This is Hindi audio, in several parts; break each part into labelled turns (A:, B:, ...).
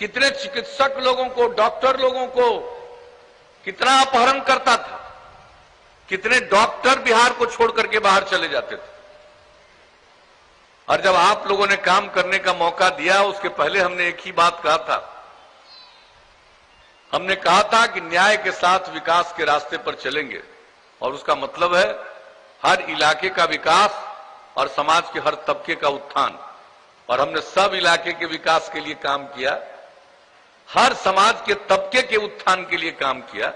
A: कितने चिकित्सक लोगों को, डॉक्टर लोगों को कितना अपहरण करता था, कितने डॉक्टर बिहार को छोड़ करके बाहर चले जाते थे। और जब आप लोगों ने काम करने का मौका दिया, उसके पहले हमने एक ही बात कहा था, हमने कहा था कि न्याय के साथ विकास के रास्ते पर चलेंगे, और उसका मतलब है हर इलाके का विकास और समाज के हर तबके का उत्थान। और हमने सब इलाके के विकास के लिए काम किया, हर समाज के तबके के उत्थान के लिए काम किया।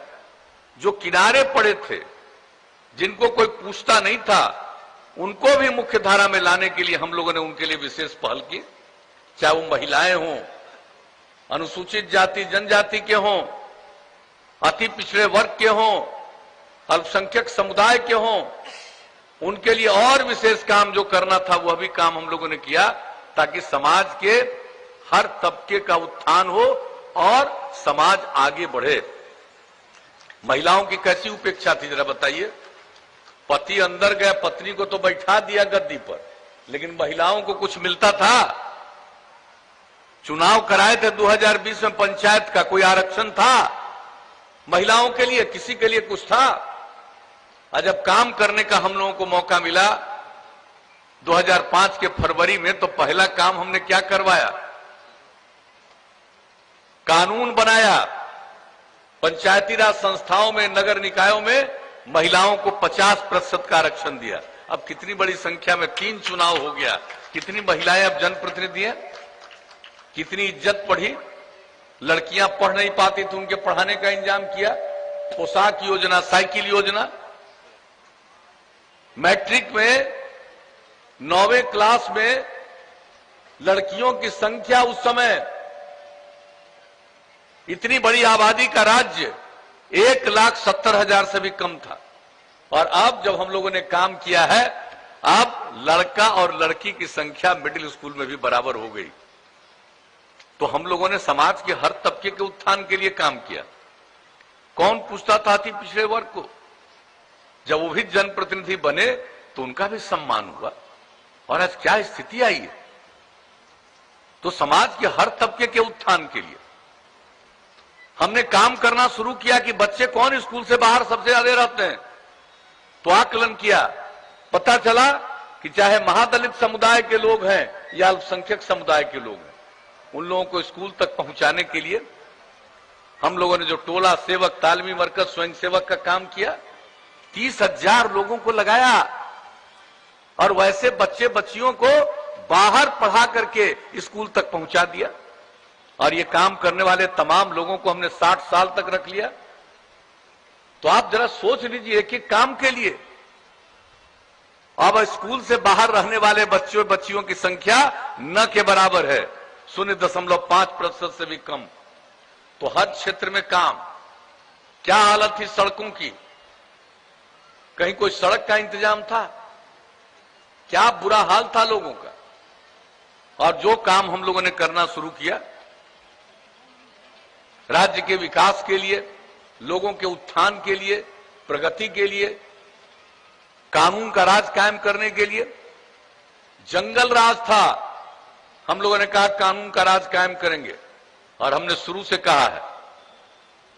A: जो किनारे पड़े थे, जिनको कोई पूछता नहीं था, उनको भी मुख्य धारा में लाने के लिए हम लोगों ने उनके लिए विशेष पहल की। चाहे वो महिलाएं हों, अनुसूचित जाति जनजाति के हों, अति पिछड़े वर्ग के हों, अल्पसंख्यक समुदाय के हों, उनके लिए और विशेष काम जो करना था वह भी काम हम लोगों ने किया, ताकि समाज के हर तबके का उत्थान हो और समाज आगे बढ़े। महिलाओं की कैसी उपेक्षा थी जरा बताइए। पति अंदर गया, पत्नी को तो बैठा दिया गद्दी पर, लेकिन महिलाओं को कुछ मिलता था? चुनाव कराए थे 2020 में पंचायत का, कोई आरक्षण था महिलाओं के लिए? किसी के लिए कुछ था? और जब काम करने का हम लोगों को मौका मिला 2005 के फरवरी में, तो पहला काम हमने क्या करवाया? कानून बनाया। पंचायती राज संस्थाओं में, नगर निकायों में महिलाओं को 50% का आरक्षण दिया। अब कितनी बड़ी संख्या में 3 चुनाव हो गया, कितनी महिलाएं अब जनप्रतिनिधि हैं, कितनी इज्जत बढ़ी। लड़कियां पढ़ नहीं पाती थी, उनके पढ़ाने का इंतजाम किया। पोशाक योजना, साइकिल योजना। मैट्रिक में 9वीं क्लास में लड़कियों की संख्या उस समय, इतनी बड़ी आबादी का राज्य, 1,70,000 से भी कम था। और अब जब हम लोगों ने काम किया है, अब लड़का और लड़की की संख्या मिडिल स्कूल में भी बराबर हो गई। तो हम लोगों ने समाज के हर तबके के उत्थान के लिए काम किया। कौन पूछता था अति पिछड़े वर्ग को? जब वो भी जनप्रतिनिधि बने तो उनका भी सम्मान हुआ। और आज क्या स्थिति आई है? तो समाज के हर तबके के उत्थान के लिए हमने काम करना शुरू किया कि बच्चे कौन स्कूल से बाहर सबसे ज्यादा रहते हैं। तो आकलन किया, पता चला कि चाहे महादलित समुदाय के लोग हैं या अल्पसंख्यक समुदाय के लोग हैं, उन लोगों को स्कूल तक पहुंचाने के लिए हम लोगों ने जो टोला सेवक, तालमी मरकज, स्वयं सेवक का काम किया, 30,000 लोगों को लगाया। और वैसे बच्चे बच्चियों को बाहर पढ़ा करके स्कूल तक पहुंचा दिया। और ये काम करने वाले तमाम लोगों को हमने 60 साल तक रख लिया। तो आप जरा सोच लीजिए कि काम के लिए अब स्कूल से बाहर रहने वाले बच्चों बच्चियों की संख्या न के बराबर है, 0.5% से भी कम। तो हर क्षेत्र में काम। क्या हालत थी सड़कों की? कहीं कोई सड़क का इंतजाम था? क्या बुरा हाल था लोगों का। और जो काम हम लोगों ने करना शुरू किया राज्य के विकास के लिए, लोगों के उत्थान के लिए, प्रगति के लिए, कानून का राज कायम करने के लिए। जंगल राज था, हम लोगों ने कहा कानून का राज कायम करेंगे। और हमने शुरू से कहा है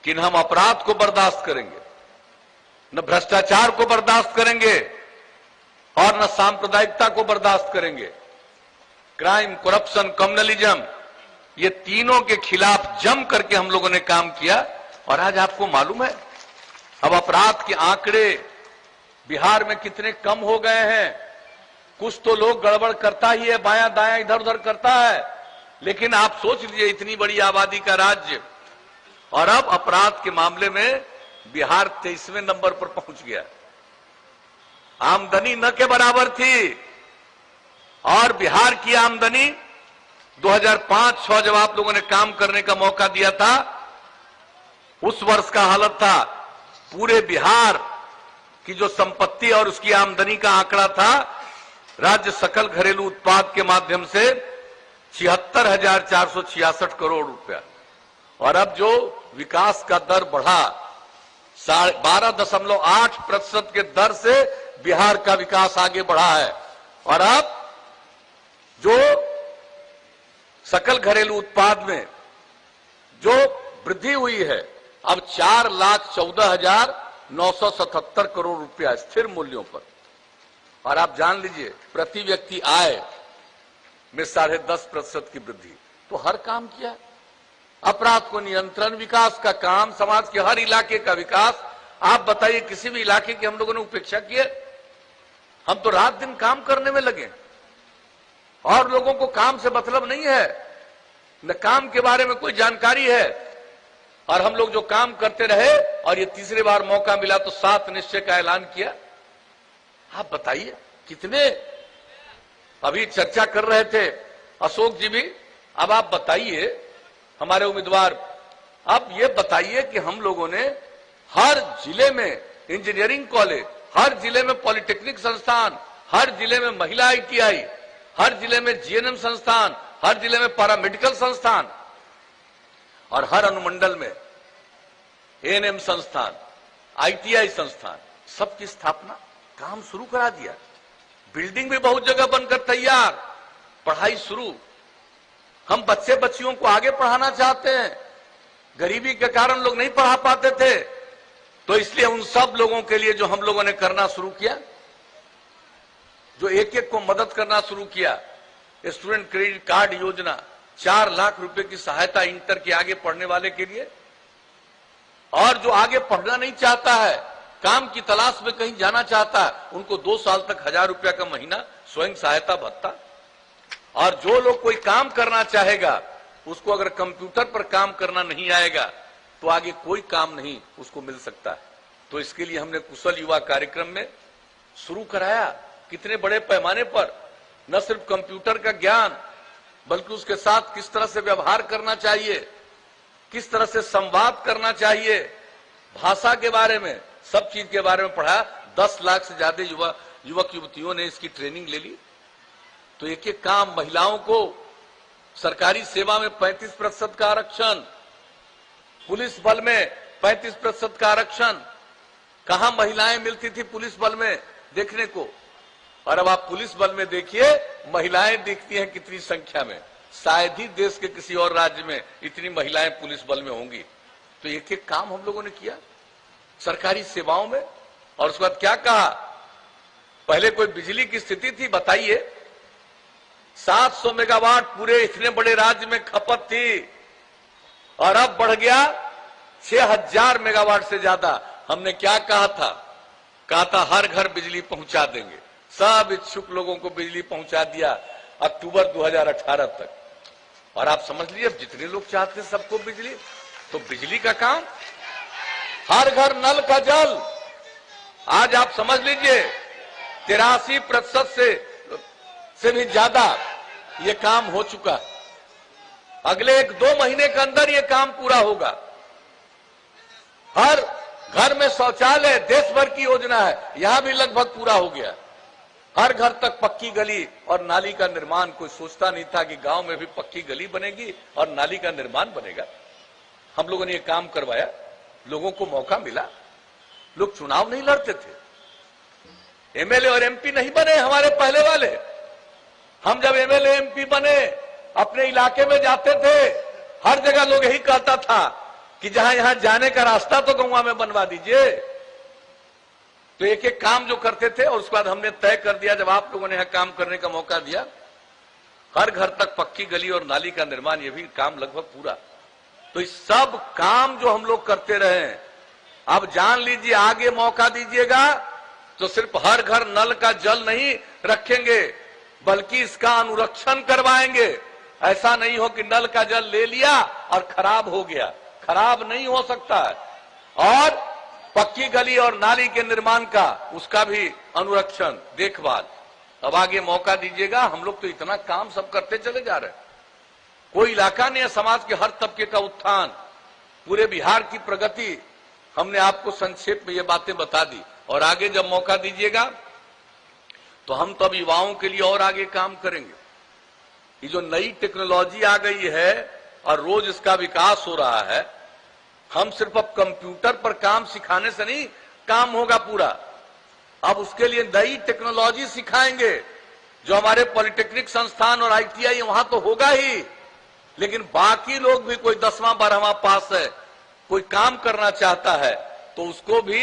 A: कि न हम अपराध को बर्दाश्त करेंगे, न भ्रष्टाचार को बर्दाश्त करेंगे, और न सांप्रदायिकता को बर्दाश्त करेंगे। क्राइम, करप्शन, कम्युनलिज्म, ये तीनों के खिलाफ जम करके हम लोगों ने काम किया। और आज आपको मालूम है अब अपराध के आंकड़े बिहार में कितने कम हो गए हैं। कुछ तो लोग गड़बड़ करता ही है, बायां दायां इधर उधर करता है, लेकिन आप सोच लीजिए इतनी बड़ी आबादी का राज्य, और अब अपराध के मामले में बिहार 23वें नंबर पर पहुंच गया। आमदनी न के बराबर थी, और बिहार की आमदनी 2005-06 जब आप लोगों ने काम करने का मौका दिया था, उस वर्ष का हालत था, पूरे बिहार की जो संपत्ति और उसकी आमदनी का आंकड़ा था, राज्य सकल घरेलू उत्पाद के माध्यम से 76,466 करोड़ रुपया। और अब जो विकास का दर बढ़ा, 12.8% के दर से बिहार का विकास आगे बढ़ा है। और अब जो सकल घरेलू उत्पाद में जो वृद्धि हुई है अब 4,14,977 करोड़ रुपया स्थिर मूल्यों पर। और आप जान लीजिए प्रति व्यक्ति आय में 10.5% की वृद्धि। तो हर काम किया, अपराध को नियंत्रण, विकास का काम, समाज के हर इलाके का विकास। आप बताइए किसी भी इलाके की हम लोगों ने उपेक्षा की है? हम तो रात दिन काम करने में लगे और लोगों को काम से मतलब नहीं है, न काम के बारे में कोई जानकारी है। और हम लोग जो काम करते रहे और ये तीसरी बार मौका मिला तो 7 निश्चय का ऐलान किया। आप बताइए कितने, अभी चर्चा कर रहे थे अशोक जी भी। अब आप बताइए हमारे उम्मीदवार, अब ये बताइए कि हम लोगों ने हर जिले में इंजीनियरिंग कॉलेज, हर जिले में पॉलिटेक्निक संस्थान, हर जिले में महिला ITI, हर जिले में GNM संस्थान, हर जिले में पैरामेडिकल संस्थान और हर अनुमंडल में ANM संस्थान, ITI संस्थान, सबकी स्थापना, काम शुरू करा दिया। बिल्डिंग भी बहुत जगह बनकर तैयार, पढ़ाई शुरू। हम बच्चे बच्चियों को आगे पढ़ाना चाहते हैं, गरीबी के कारण लोग नहीं पढ़ा पाते थे, तो इसलिए उन सब लोगों के लिए जो हम लोगों ने करना शुरू किया, जो एक एक को मदद करना शुरू किया, स्टूडेंट क्रेडिट कार्ड योजना, 4 लाख रुपए की सहायता इंटर के आगे पढ़ने वाले के लिए। और जो आगे पढ़ना नहीं चाहता है, काम की तलाश में कहीं जाना चाहता है, उनको 2 साल तक 1000 रुपया का महीना स्वयं सहायता भत्ता। और जो लोग कोई काम करना चाहेगा, उसको अगर कंप्यूटर पर काम करना नहीं आएगा तो आगे कोई काम नहीं उसको मिल सकता है। तो इसके लिए हमने कुशल युवा कार्यक्रम में शुरू कराया। कितने बड़े पैमाने पर, न सिर्फ कंप्यूटर का ज्ञान बल्कि उसके साथ किस तरह से व्यवहार करना चाहिए, किस तरह से संवाद करना चाहिए, भाषा के बारे में, सब चीज के बारे में पढ़ा। 10 लाख से ज्यादा युवक युवतियों ने इसकी ट्रेनिंग ले ली। तो एक एक काम, महिलाओं को सरकारी सेवा में 35% का आरक्षण, पुलिस बल में 35% का आरक्षण। कहां महिलाएं मिलती थी पुलिस बल में देखने को, और अब आप पुलिस बल में देखिए महिलाएं दिखती हैं कितनी संख्या में। शायद ही देश के किसी और राज्य में इतनी महिलाएं पुलिस बल में होंगी। तो एक एक काम हम लोगों ने किया सरकारी सेवाओं में। और उसके बाद क्या कहा, पहले कोई बिजली की स्थिति थी बताइए, 700 मेगावाट पूरे इतने बड़े राज्य में खपत थी, और अब बढ़ गया 6000 मेगावाट से ज्यादा। हमने क्या कहा था हर घर बिजली पहुंचा देंगे। सब इच्छुक लोगों को बिजली पहुंचा दिया अक्टूबर 2018 तक। और आप समझ लीजिए जितने लोग चाहते हैं सबको बिजली, तो बिजली का काम, हर घर नल का जल। आज आप समझ लीजिए 83% से भी ज्यादा ये काम हो चुका। अगले 1-2 महीने के अंदर ये काम पूरा होगा। हर घर में शौचालय देश भर की योजना है, यहां भी लगभग पूरा हो गया। हर घर तक पक्की गली और नाली का निर्माण। कोई सोचता नहीं था कि गांव में भी पक्की गली बनेगी और नाली का निर्माण बनेगा। हम लोगों ने ये काम करवाया, लोगों को मौका मिला। लोग चुनाव नहीं लड़ते थे, MLA और MP नहीं बने हमारे पहले वाले। हम जब MLA MP बने, अपने इलाके में जाते थे, हर जगह लोग यही कहता था कि जहां यहां जाने का रास्ता तो गौवा में बनवा दीजिए। तो एक एक काम जो करते थे, और उसके बाद हमने तय कर दिया, जब आप लोगों ने यहां काम करने का मौका दिया, हर घर तक पक्की गली और नाली का निर्माण, ये भी काम लगभग पूरा। तो इस सब काम जो हम लोग करते रहे, अब जान लीजिए आगे मौका दीजिएगा तो सिर्फ हर घर नल का जल नहीं रखेंगे, बल्कि इसका अनुरक्षण करवाएंगे। ऐसा नहीं हो कि नल का जल ले लिया और खराब हो गया, खराब नहीं हो सकता है। और पक्की गली और नाली के निर्माण का, उसका भी अनुरक्षण, देखभाल। अब आगे मौका दीजिएगा। हम लोग तो इतना काम सब करते चले जा रहे हैं, कोई इलाका नहीं है, समाज के हर तबके का उत्थान, पूरे बिहार की प्रगति। हमने आपको संक्षेप में ये बातें बता दी। और आगे जब मौका दीजिएगा तो हम तो अब युवाओं के लिए और आगे काम करेंगे। ये जो नई टेक्नोलॉजी आ गई है और रोज इसका विकास हो रहा है, हम सिर्फ अब कंप्यूटर पर काम सिखाने से नहीं काम होगा पूरा। अब उसके लिए नई टेक्नोलॉजी सिखाएंगे, जो हमारे पॉलिटेक्निक संस्थान और ITI वहां तो होगा ही, लेकिन बाकी लोग भी, कोई 10वां 12वां पास है, कोई काम करना चाहता है, तो उसको भी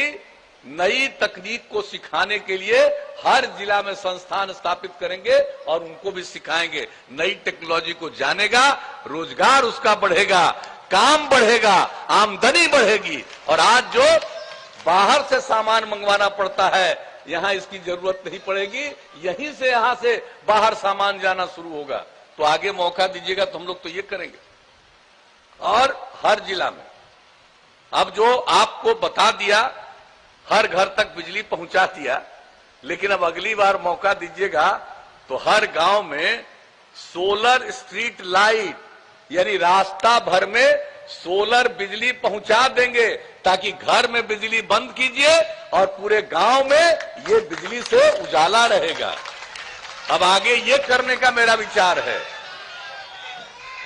A: नई तकनीक को सिखाने के लिए हर जिला में संस्थान स्थापित करेंगे और उनको भी सिखाएंगे। नई टेक्नोलॉजी को जानेगा, रोजगार उसका बढ़ेगा, काम बढ़ेगा, आमदनी बढ़ेगी। और आज जो बाहर से सामान मंगवाना पड़ता है, यहां इसकी जरूरत नहीं पड़ेगी, यहीं से यहां से बाहर सामान जाना शुरू होगा। तो आगे मौका दीजिएगा तो हम लोग तो ये करेंगे। और हर जिला में अब जो आपको बता दिया, हर घर तक बिजली पहुंचा दिया, लेकिन अब अगली बार मौका दीजिएगा तो हर गांव में सोलर स्ट्रीट लाइट, यानी रास्ता भर में सोलर बिजली पहुंचा देंगे, ताकि घर में बिजली बंद कीजिए और पूरे गांव में ये बिजली से उजाला रहेगा। अब आगे ये करने का मेरा विचार है।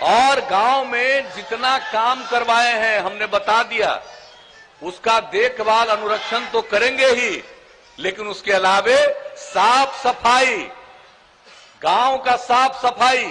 A: और गांव में जितना काम करवाए हैं हमने बता दिया, उसका देखभाल अनुरक्षण तो करेंगे ही, लेकिन उसके अलावे साफ सफाई, गांव का साफ सफाई